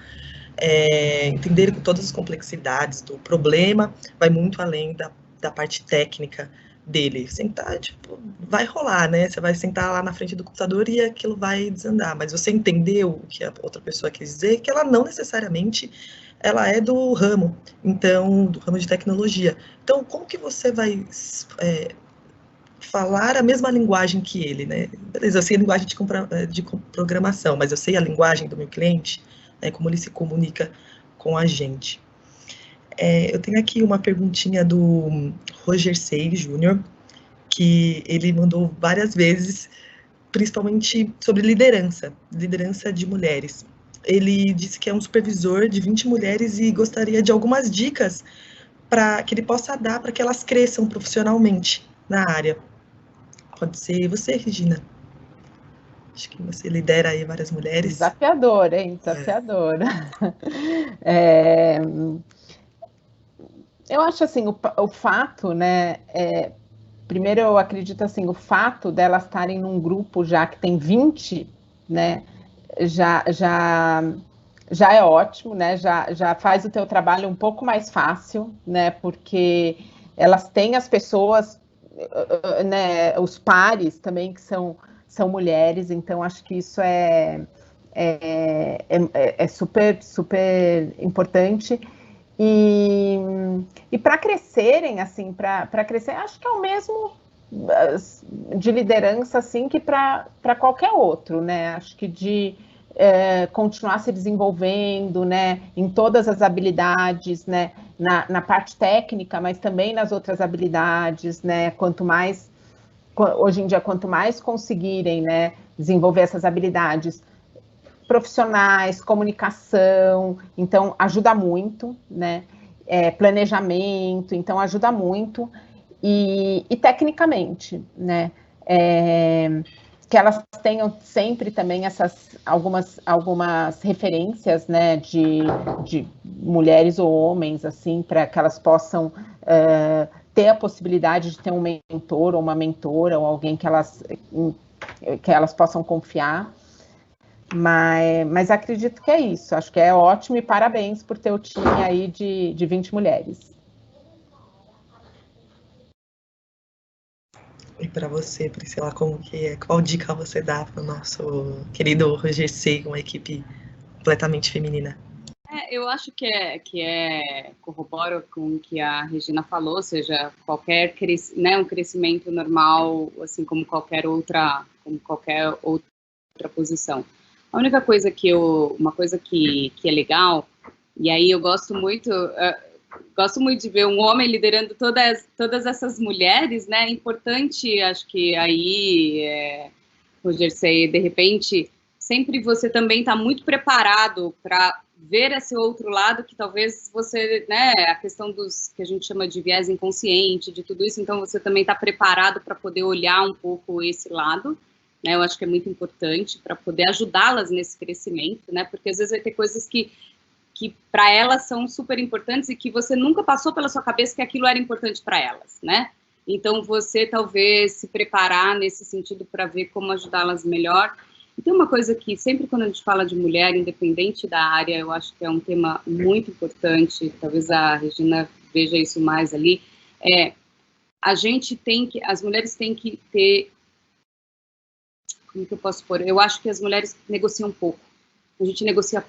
entender com todas as complexidades do problema, vai muito além da parte técnica dele. Sentar, tipo, vai rolar, né? Você vai sentar lá na frente do computador e aquilo vai desandar, mas você entendeu o que a outra pessoa quis dizer, que ela não necessariamente ela é do ramo, então, do ramo de tecnologia. Então, como que você vai falar a mesma linguagem que ele, né? Beleza, eu sei a linguagem de programação, mas eu sei a linguagem do meu cliente, né, como ele se comunica com a gente. Eu tenho aqui uma perguntinha do Roger Sey Jr., que ele mandou várias vezes, principalmente sobre liderança de mulheres. Ele disse que é um supervisor de 20 mulheres e gostaria de algumas dicas para que ele possa dar para que elas cresçam profissionalmente na área. Pode ser você, Regina. Acho que você lidera aí várias mulheres. Desafiador, hein? Desafiador. Eu acho assim, o fato, né? Primeiro, eu acredito assim, o fato delas estarem num grupo já que tem 20, né? Já é ótimo, né? Já faz o teu trabalho um pouco mais fácil, né? Porque elas têm as pessoas, né? Os pares também que são mulheres, então acho que isso é super importante. E para crescerem, assim, para crescer, acho que é o mesmo de liderança, assim, que para qualquer outro, né? Acho que de continuar se desenvolvendo, né? Em todas as habilidades, né? Na parte técnica, mas também nas outras habilidades, né? Hoje em dia, quanto mais conseguirem, né? Desenvolver essas habilidades profissionais, comunicação, então ajuda muito, né? Planejamento, então ajuda muito, e tecnicamente, né? Que elas tenham sempre também algumas referências, né, de mulheres ou homens, assim, para que elas possam ter a possibilidade de ter um mentor ou uma mentora, ou alguém que elas possam confiar. Mas acredito que é isso, acho que é ótimo e parabéns por ter o time aí de 20 mulheres. E para você, Priscila, qual dica você dá para o nosso querido Roger Sey, uma equipe completamente feminina? Eu acho que corroboro com o que a Regina falou, ou seja, qualquer um crescimento normal, assim como qualquer outra posição. A única coisa uma coisa que é legal, e aí eu gosto muito de ver um homem liderando todas essas mulheres, né? É importante, acho que aí, Roger Sey, de repente, sempre você também está muito preparado para ver esse outro lado que talvez você, né, a questão dos que a gente chama de viés inconsciente, de tudo isso, então você também está preparado para poder olhar um pouco esse lado, né, eu acho que é muito importante para poder ajudá-las nesse crescimento, né, porque às vezes vai ter coisas que para elas são super importantes e que você nunca passou pela sua cabeça que aquilo era importante para elas, né, então você talvez se preparar nesse sentido para ver como ajudá-las melhor. E tem uma coisa que sempre quando a gente fala de mulher, independente da área, eu acho que é um tema muito importante, talvez a Regina veja isso mais ali, as mulheres têm que ter, como que eu posso pôr? Eu acho que as mulheres negociam pouco, a gente negocia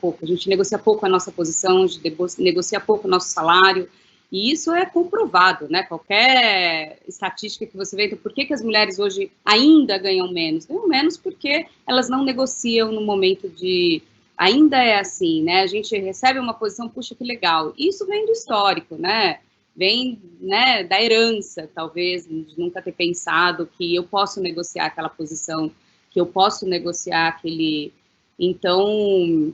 pouco a nossa posição, a gente negocia pouco o nosso salário, e isso é comprovado, né? Qualquer estatística que você vê, então, por que as mulheres hoje ainda ganham menos? Ganham menos porque elas não negociam no momento de... Ainda é assim, né? A gente recebe uma posição, puxa, que legal. Isso vem do histórico, né? Vem, né, da herança, talvez, de nunca ter pensado que eu posso negociar aquela posição, que eu posso negociar aquele... Então...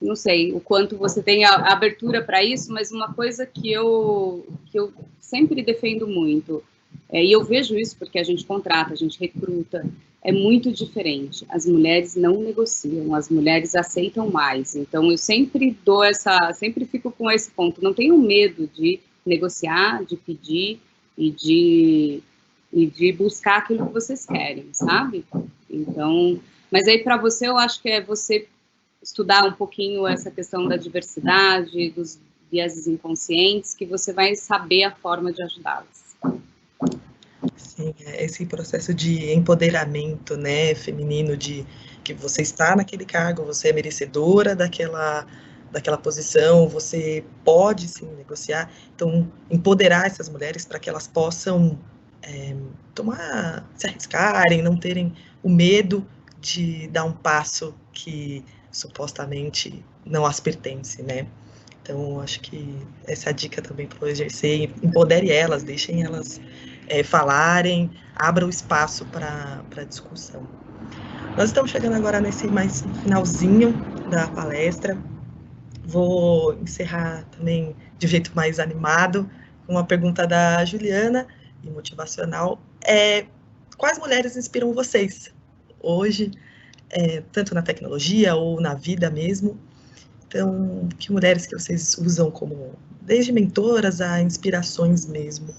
não sei o quanto você tem a abertura para isso, mas uma coisa que eu sempre defendo muito, e eu vejo isso porque a gente contrata, a gente recruta, é muito diferente. As mulheres não negociam, as mulheres aceitam mais. Então, eu sempre sempre fico com esse ponto. Não tenham medo de negociar, de pedir e de buscar aquilo que vocês querem, sabe? Então, mas aí para você, eu acho que é você estudar um pouquinho essa questão da diversidade, dos vieses inconscientes, que você vai saber a forma de ajudá-las. Sim, esse processo de empoderamento, né, feminino, de que você está naquele cargo, você é merecedora daquela posição, você pode sim negociar, então empoderar essas mulheres para que elas possam se arriscarem, não terem o medo de dar um passo que supostamente não as pertence, né? Então, acho que essa dica também para o exercer, empodere elas, deixem elas falarem, abra o espaço para discussão. Nós estamos chegando agora nesse mais finalzinho da palestra. Vou encerrar também de jeito mais animado, com uma pergunta da Juliana, e motivacional. Quais mulheres inspiram vocês hoje, tanto na tecnologia ou na vida mesmo? Então, que mulheres que vocês usam como, desde mentoras a inspirações mesmo?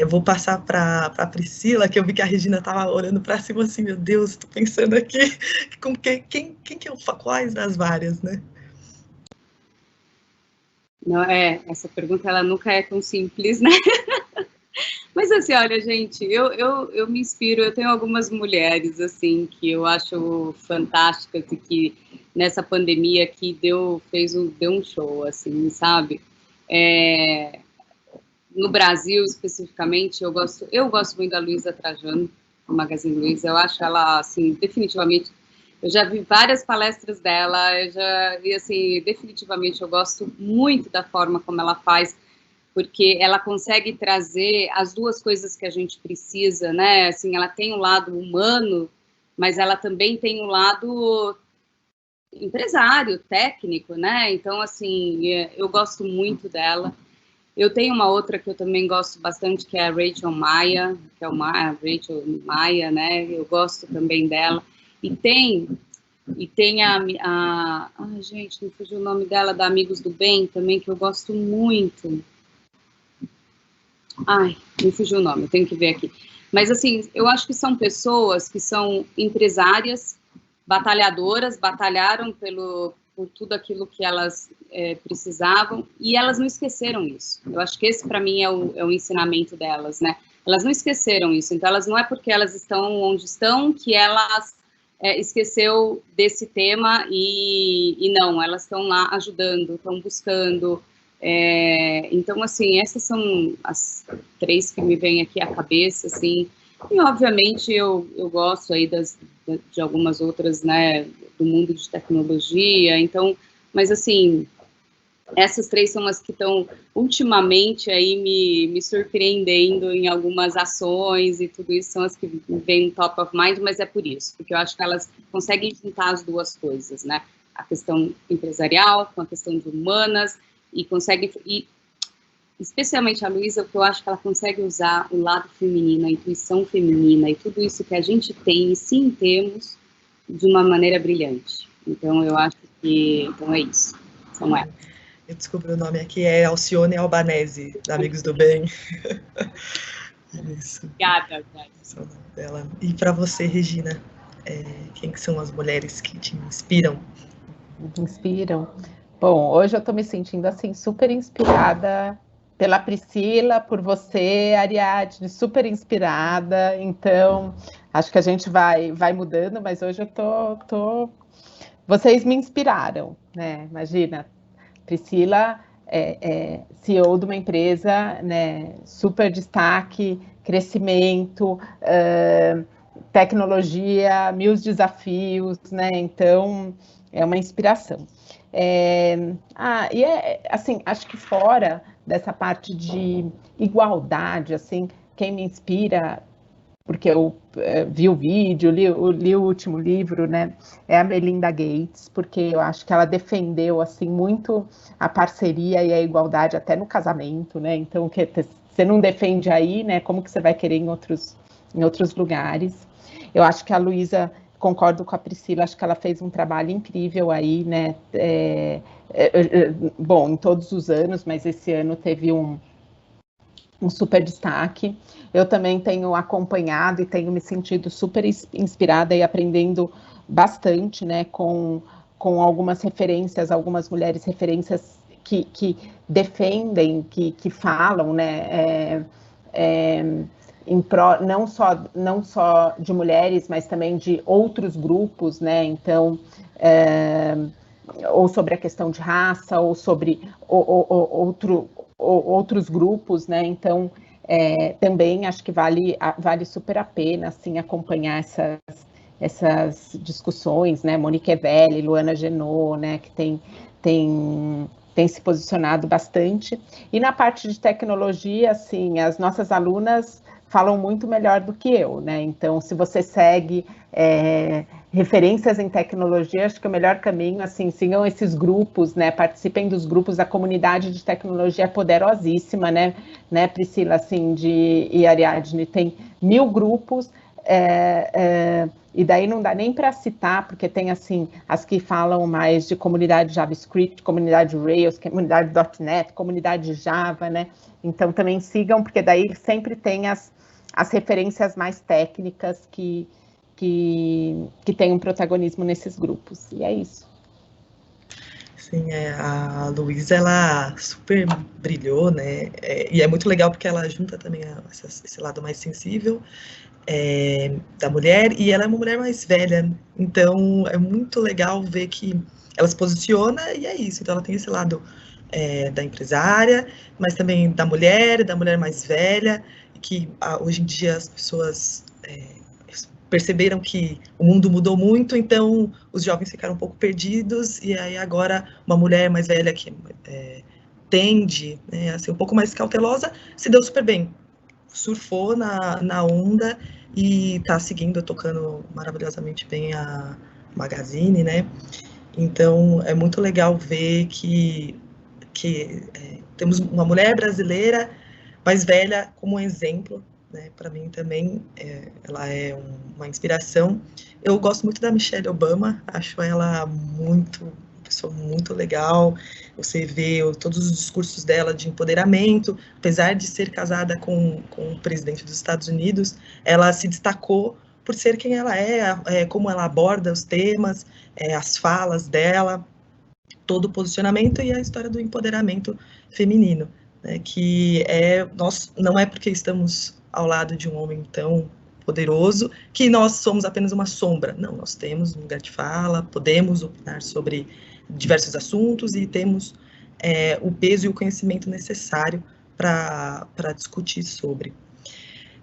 Vou passar para a Priscila, que eu vi que a Regina estava olhando para cima assim, meu Deus, estou pensando aqui, quem que eu quais das várias, né? Não, essa pergunta ela nunca é tão simples, né? Mas assim, olha, gente, eu me inspiro, eu tenho algumas mulheres, assim, que eu acho fantásticas e que nessa pandemia aqui deu um show, assim, sabe? No Brasil, especificamente, eu gosto muito da Luísa Trajano, do Magazine Luiza, eu acho ela, assim, definitivamente, eu já vi várias palestras dela, e assim, definitivamente eu gosto muito da forma como ela faz, porque ela consegue trazer as duas coisas que a gente precisa, né, assim, ela tem um lado humano, mas ela também tem um lado empresário, técnico, né, então, assim, eu gosto muito dela. Eu tenho uma outra que eu também gosto bastante, que é a Rachel Maia, Rachel Maia, né? Eu gosto também dela. E tem ai, gente, me fugiu o nome dela, da Amigos do Bem também, que eu gosto muito. Ai, me fugiu o nome, eu tenho que ver aqui. Mas, assim, eu acho que são pessoas que são empresárias, batalhadoras, batalharam por tudo aquilo que elas precisavam, e elas não esqueceram isso. Eu acho que esse, para mim, é o ensinamento delas, né? Elas não esqueceram isso, então elas não é porque elas estão onde estão que elas esqueceu desse tema, e não, elas estão lá ajudando, estão buscando. Então, assim, essas são as três que me vêm aqui à cabeça, assim, e obviamente eu gosto aí de algumas outras, né, do mundo de tecnologia, então, mas assim, essas três são as que estão ultimamente aí me surpreendendo em algumas ações e tudo isso, são as que vêm no top of mind, mas é por isso, porque eu acho que elas conseguem juntar as duas coisas, né, a questão empresarial, com a questão de humanas, e consegue, e especialmente a Luísa, o que eu acho que ela consegue usar o lado feminino, a intuição feminina e tudo isso que a gente tem e sim temos de uma maneira brilhante. Então, eu acho que então é isso. São elas. Eu descobri o nome aqui, é Alcione Albanese, da Amigos do Bem. Isso. Obrigada, dela. E para você, Regina, quem que são as mulheres que te inspiram? Inspiram. Bom, hoje eu estou me sentindo assim super inspirada pela Priscila, por você, Ariadne, super inspirada. Então, acho que a gente vai mudando, mas hoje eu tô... Vocês me inspiraram, né? Imagina, Priscila CEO de uma empresa, né? Super destaque, crescimento, tecnologia, mil desafios, né? Então, é uma inspiração. Assim, acho que fora dessa parte de igualdade, assim, quem me inspira, porque eu vi o vídeo, li o último livro, né, é a Melinda Gates, porque eu acho que ela defendeu, assim, muito a parceria e a igualdade até no casamento, né, então, que você não defende aí, né, como que você vai querer em outros lugares. Eu acho que a Luísa, concordo com a Priscila, acho que ela fez um trabalho incrível aí, né, bom, em todos os anos, mas esse ano teve um super destaque. Eu também tenho acompanhado e tenho me sentido super inspirada e aprendendo bastante, né, com algumas referências, algumas mulheres referências que defendem, que falam, né, não só de mulheres, mas também de outros grupos, né, então, ou sobre a questão de raça, ou sobre outros grupos, né, então, também acho que vale super a pena, assim, acompanhar essas discussões, né, Monique Evelli, Luana Genot, né, que tem se posicionado bastante. E na parte de tecnologia, assim, as nossas alunas falam muito melhor do que eu, né? Então, se você segue referências em tecnologia, acho que o melhor caminho, assim, sigam esses grupos, né? Participem dos grupos, a comunidade de tecnologia é poderosíssima, né, Priscila, assim, e Ariadne, tem 1000 grupos, e daí não dá nem para citar, porque tem, assim, as que falam mais de comunidade JavaScript, comunidade Rails, comunidade .NET, comunidade Java, né? Então, também sigam, porque daí sempre tem as referências mais técnicas que tem um protagonismo nesses grupos. E é isso. Sim, a Luísa, ela super brilhou, né? E é muito legal porque ela junta também esse lado mais sensível da mulher, e ela é uma mulher mais velha, então é muito legal ver que ela se posiciona e é isso. Então ela tem esse lado da empresária, mas também da mulher mais velha, que hoje em dia as pessoas perceberam que o mundo mudou muito, então os jovens ficaram um pouco perdidos, e aí agora uma mulher mais velha que tende, né, a ser um pouco mais cautelosa, se deu super bem, surfou na onda e está seguindo, tocando maravilhosamente bem a Magazine, né? Então é muito legal ver que temos uma mulher brasileira mais velha como um exemplo, né? Para mim também ela é uma inspiração. Eu gosto muito da Michelle Obama, acho ela uma pessoa muito legal. Você vê todos os discursos dela de empoderamento, apesar de ser casada com o presidente dos Estados Unidos, ela se destacou por ser quem ela como ela aborda os temas, as falas dela, todo o posicionamento e a história do empoderamento feminino, né, que nós não é porque estamos ao lado de um homem tão poderoso que nós somos apenas uma sombra. Não, nós temos um lugar de fala, podemos opinar sobre diversos assuntos e temos o peso e o conhecimento necessário para discutir sobre.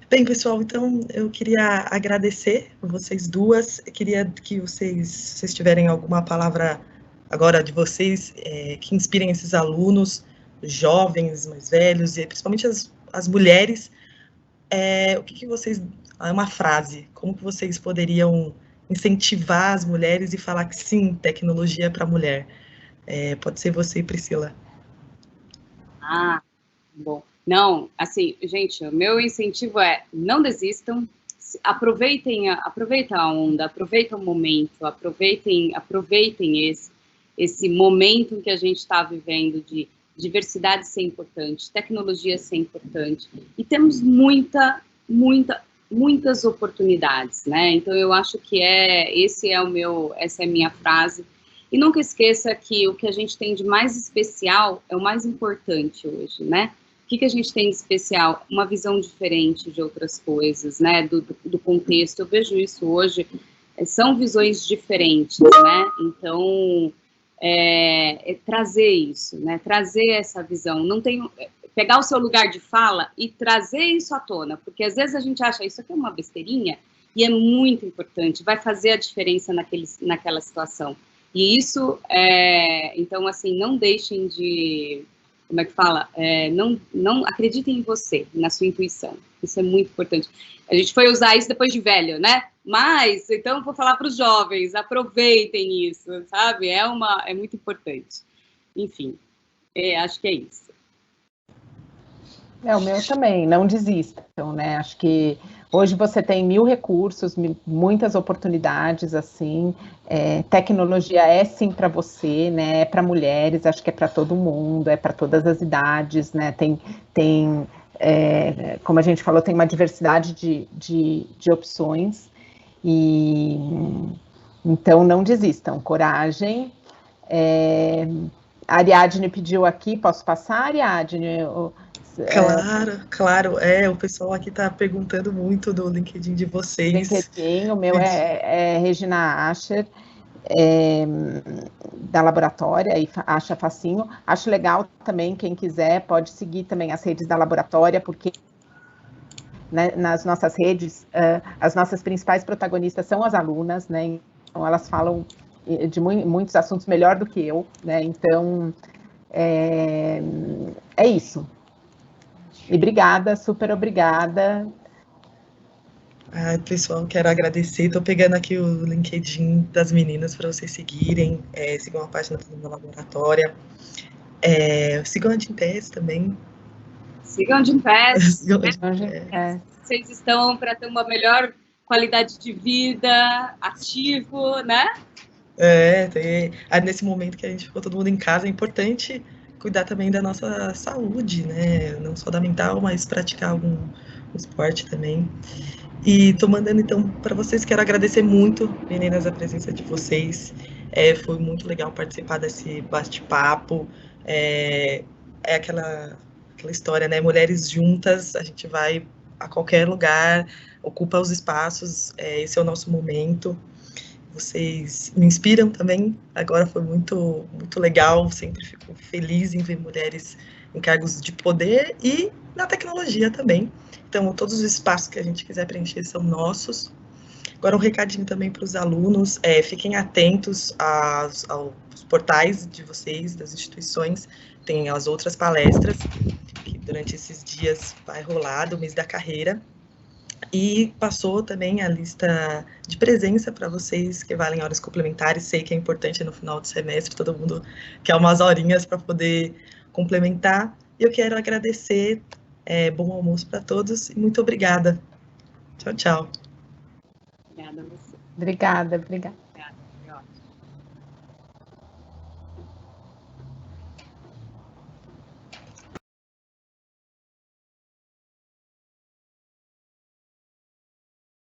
Bem, pessoal, então eu queria agradecer vocês duas, eu queria que vocês tiverem alguma palavra agora de vocês que inspirem esses alunos, jovens, mais velhos, e principalmente as mulheres, o que vocês, uma frase, como que vocês poderiam incentivar as mulheres e falar que sim, tecnologia é para mulher. Pode ser você, Priscila. Ah, bom. Não, assim, gente, o meu incentivo é não desistam, aproveitem a onda, aproveitem o momento, aproveitem esse momento que a gente está vivendo de diversidade ser importante, tecnologia ser importante, e temos muitas oportunidades, né? Então eu acho que essa é a minha frase. E nunca esqueça que o que a gente tem de mais especial é o mais importante hoje, né? O que a gente tem de especial? Uma visão diferente de outras coisas, né? Do contexto. Eu vejo isso hoje, são visões diferentes, né? Então, trazer isso, né? Trazer essa visão. Não tem, pegar o seu lugar de fala e trazer isso à tona, porque às vezes a gente acha isso aqui é uma besteirinha e é muito importante, vai fazer a diferença naquela situação. E isso, então, assim, não deixem de, como é que fala? Não acreditem em você, na sua intuição. Isso é muito importante. A gente foi usar isso depois de velho, né? Mas, então, vou falar para os jovens, aproveitem isso, sabe? É muito importante. Enfim, acho que é isso. O meu também, não desistam, né? Acho que hoje você tem 1000 recursos, muitas oportunidades, assim, tecnologia é sim para você, né? É para mulheres, acho que é para todo mundo, é para todas as idades, né? Como a gente falou, tem uma diversidade de opções, e então não desistam, coragem. A Ariadne pediu aqui, posso passar, Ariadne? Claro, o pessoal aqui está perguntando muito do LinkedIn de vocês. LinkedIn, o meu é Regina Asher, da Laboratória, e acha facinho. Acho legal também, quem quiser pode seguir também as redes da Laboratória, porque nas nossas redes, as nossas principais protagonistas são as alunas, né? Então elas falam de muitos assuntos melhor do que eu, né? Então, é isso. E obrigada, super obrigada. Pessoal, quero agradecer. Estou pegando aqui o LinkedIn das meninas para vocês seguirem. Sigam a página do Laboratória. Sigam a Gympass também. Sigam a Gympass. Vocês estão para ter uma melhor qualidade de vida, ativo, né? Nesse momento que a gente ficou todo mundo em casa, é importante cuidar também da nossa saúde, né? Não só da mental, mas praticar algum esporte também. E estou mandando, então, para vocês, quero agradecer muito, meninas, a presença de vocês. Foi muito legal participar desse bate-papo. É aquela história, né? Mulheres juntas, a gente vai a qualquer lugar, ocupa os espaços, esse é o nosso momento. Vocês me inspiram também, agora foi muito, muito legal, sempre fico feliz em ver mulheres em cargos de poder e na tecnologia também. Então, todos os espaços que a gente quiser preencher são nossos. Agora, um recadinho também para os alunos, fiquem atentos aos portais de vocês, das instituições, tem as outras palestras, que durante esses dias vai rolar, do mês da carreira, e passou também a lista de presença para vocês que valem horas complementares. Sei que é importante no final do semestre, todo mundo quer umas horinhas para poder complementar. E eu quero agradecer, bom almoço para todos e muito obrigada. Tchau, tchau. Obrigada a você. Obrigada.